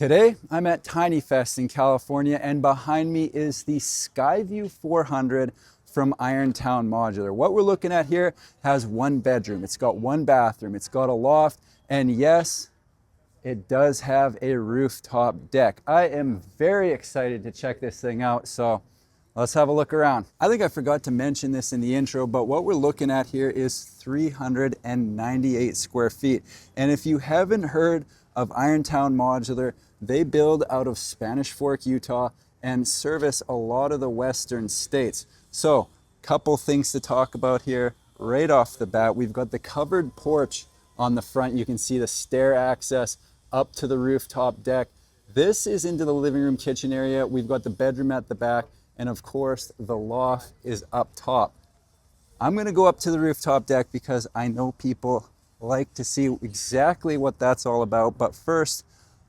Today, I'm at Tiny Fest in California, and behind me is the Skyview 400 from Irontown Modular. What we're looking at here has one bedroom, it's got one bathroom, it's got a loft, and yes, it does have a rooftop deck. I am very excited to check this thing out, so let's have a look around. I think I forgot to mention this in the intro, but what we're looking at here is 398 square feet. And if you haven't heard of Irontown Modular, they build out of Spanish Fork, Utah, and service a lot of the western states. So, couple things to talk about here. Right off the bat, we've got the covered porch on the front. You can see the stair access up to the rooftop deck. This is into the living room kitchen area. We've got the bedroom at the back, and of course, the loft is up top. I'm gonna go up to the rooftop deck because I know people like to see exactly what that's all about. But first,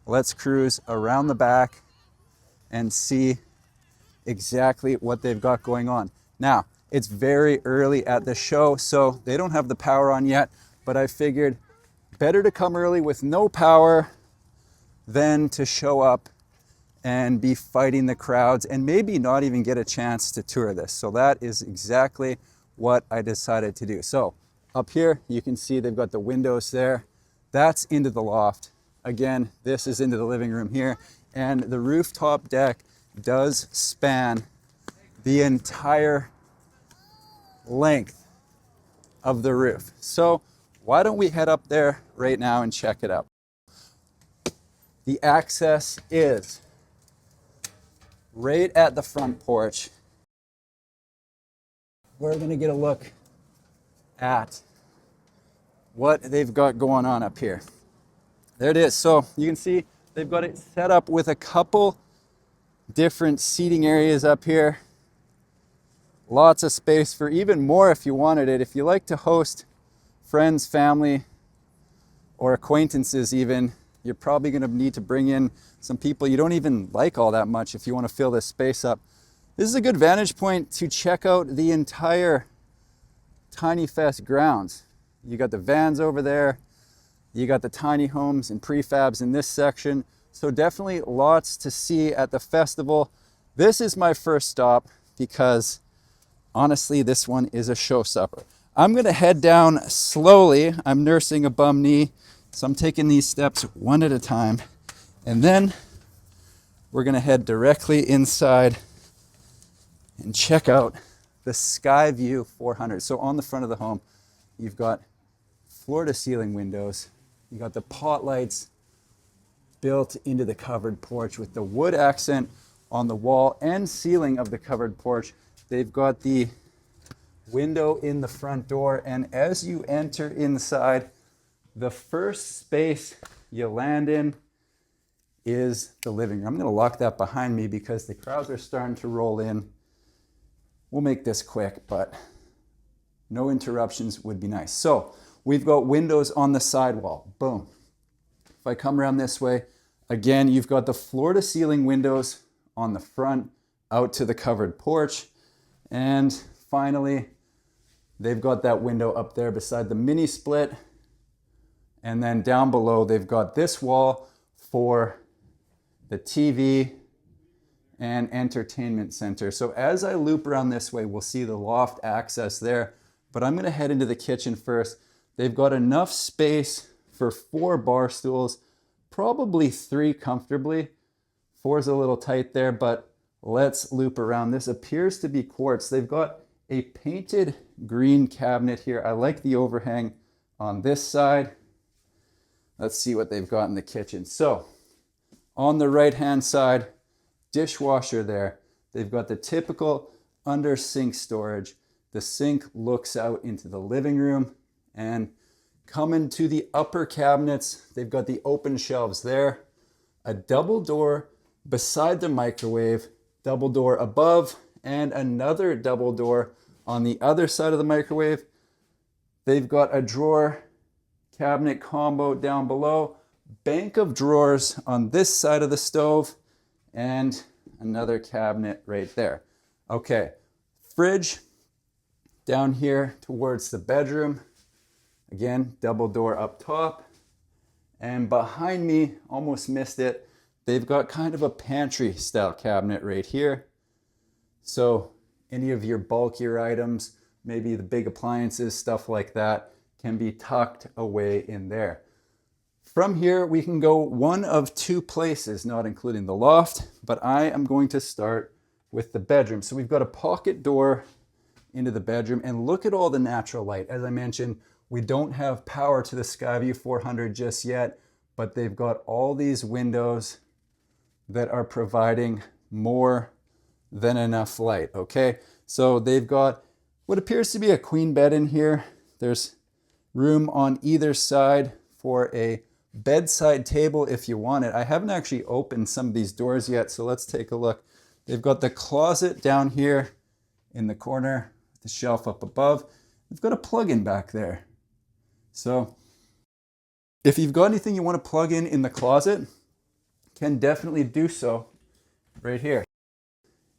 let's cruise around the back and see exactly what they've got going on. Now, it's very early at the show, so they don't have the power on yet, but I figured better to come early with no power than to show up and be fighting the crowds and maybe not even get a chance to tour this. So that is exactly what I decided to do. So up here, you can see they've got the windows there. That's into the loft. Again, this is into the living room here. And the rooftop deck does span the entire length of the roof. So why don't we head up there right now and check it out? The access is right at the front porch. We're gonna get a look at what they've got going on up here. There it is. So you can see they've got it set up with a couple different seating areas up here. Lots of space for even more if you wanted it. If you like to host friends, family, or acquaintances even, you're probably gonna need to bring in some people you don't even like all that much if you wanna fill this space up. This is a good vantage point to check out the entire Tiny Fest grounds. You got the vans over there, you got the tiny homes and prefabs in this section. So definitely lots to see at the festival. This is my first stop because honestly, this one is a showstopper. I'm gonna head down slowly. I'm nursing a bum knee, so I'm taking these steps one at a time. And then we're gonna head directly inside and check out the Skyview 400. So on the front of the home, you've got floor to ceiling windows. You got the pot lights built into the covered porch with the wood accent on the wall and ceiling of the covered porch. They've got the window in the front door, and as you enter inside, the first space you land in is the living room. I'm gonna lock that behind me because the crowds are starting to roll in. We'll make this quick, but no interruptions would be nice. So we've got windows on the sidewall, boom. If I come around this way, again, you've got the floor to ceiling windows on the front out to the covered porch. And finally, they've got that window up there beside the mini split. And then down below, they've got this wall for the TV and entertainment center. So as I loop around this way, we'll see the loft access there, but I'm gonna head into the kitchen first. They've got enough space for 4 bar stools, probably 3 comfortably. 4's a little tight there, but let's loop around. This appears to be quartz. They've got a painted green cabinet here. I like the overhang on this side. Let's see what they've got in the kitchen. So on the right-hand side, dishwasher there. They've got the typical under sink storage. The sink looks out into the living room, and coming to the upper cabinets, they've got the open shelves there, a double door beside the microwave, double door above, and another double door on the other side of the microwave. They've got a drawer cabinet combo down below, bank of drawers on this side of the stove, and another cabinet right there. Okay, fridge down here towards the bedroom. Again, double door up top. And behind me, almost missed it, they've got kind of a pantry style cabinet right here. So any of your bulkier items, maybe the big appliances, stuff like that, can be tucked away in there. From here, we can go one of two places, not including the loft, but I am going to start with the bedroom. So we've got a pocket door into the bedroom, and look at all the natural light. As I mentioned, we don't have power to the Skyview 400 just yet, but they've got all these windows that are providing more than enough light, okay? So they've got what appears to be a queen bed in here. There's room on either side for a bedside table if you want it. I haven't actually opened some of these doors yet, so let's take a look. They've got the closet down here in the corner, the shelf up above. They've got a plug-in back there. So if you've got anything you want to plug in the closet, can definitely do so right here.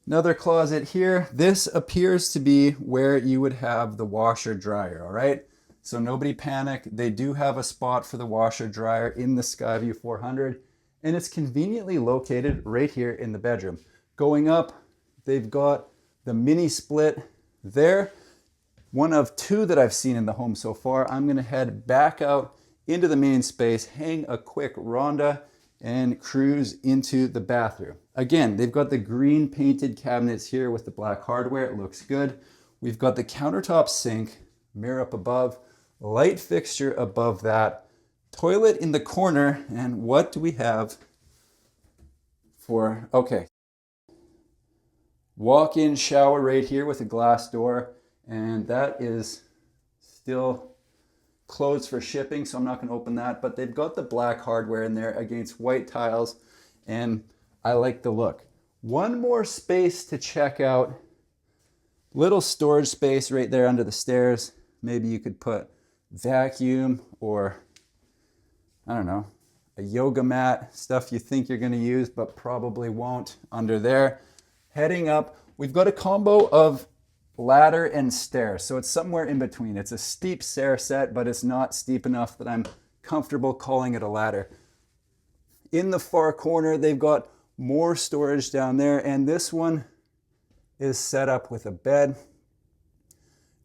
Another closet here. This appears to be where you would have the washer dryer, all right? So nobody panic. They do have a spot for the washer dryer in the Skyview 400, and it's conveniently located right here in the bedroom. Going up, they've got the mini split there. One of two that I've seen in the home so far. I'm gonna head back out into the main space, hang a quick Ronda, and cruise into the bathroom. Again, they've got the green painted cabinets here with the black hardware. It looks good. We've got the countertop sink, mirror up above, light fixture above that, toilet in the corner, and what do we have for, okay. Walk-in shower right here with a glass door, and that is still closed for shipping, so I'm not going to open that, but they've got the black hardware in there against white tiles, and I like the look. One more space to check out. Little storage space right there under the stairs. Maybe you could put vacuum or, I don't know, a yoga mat, stuff you think you're going to use but probably won't under there. Heading up, we've got a combo of ladder and stair, so it's somewhere in between. It's a steep stair set, but it's not steep enough that I'm comfortable calling it a ladder. In the far corner, they've got more storage down there, and this one is set up with a bed.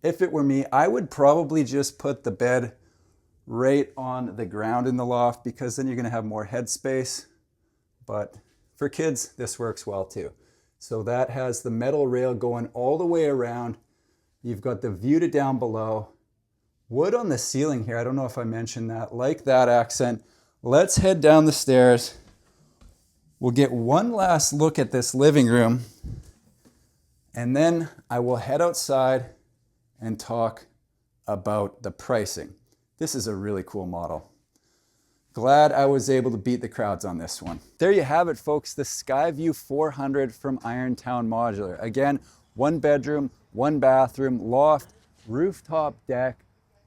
If it were me, I would probably just put the bed right on the ground in the loft, because then you're going to have more headspace. But for kids, this works well too. So that has the metal rail going all the way around. You've got the view to down below. Wood on the ceiling here. I don't know if I mentioned that. Like that accent. Let's head down the stairs. We'll get one last look at this living room, and then I will head outside and talk about the pricing. This is a really cool model. Glad I was able to beat the crowds on this one. There you have it, folks, the Skyview 400 from Irontown Modular. Again, one bedroom, one bathroom, loft, rooftop deck,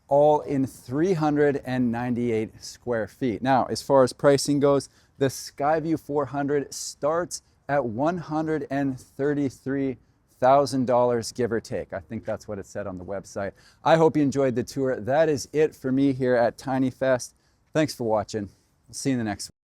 all in 398 square feet. Now, as far as pricing goes, the Skyview 400 starts at $133,000, give or take. I think that's what it said on the website. I hope you enjoyed the tour. That is it for me here at Tiny Fest. Thanks for watching. We'll see you in the next one.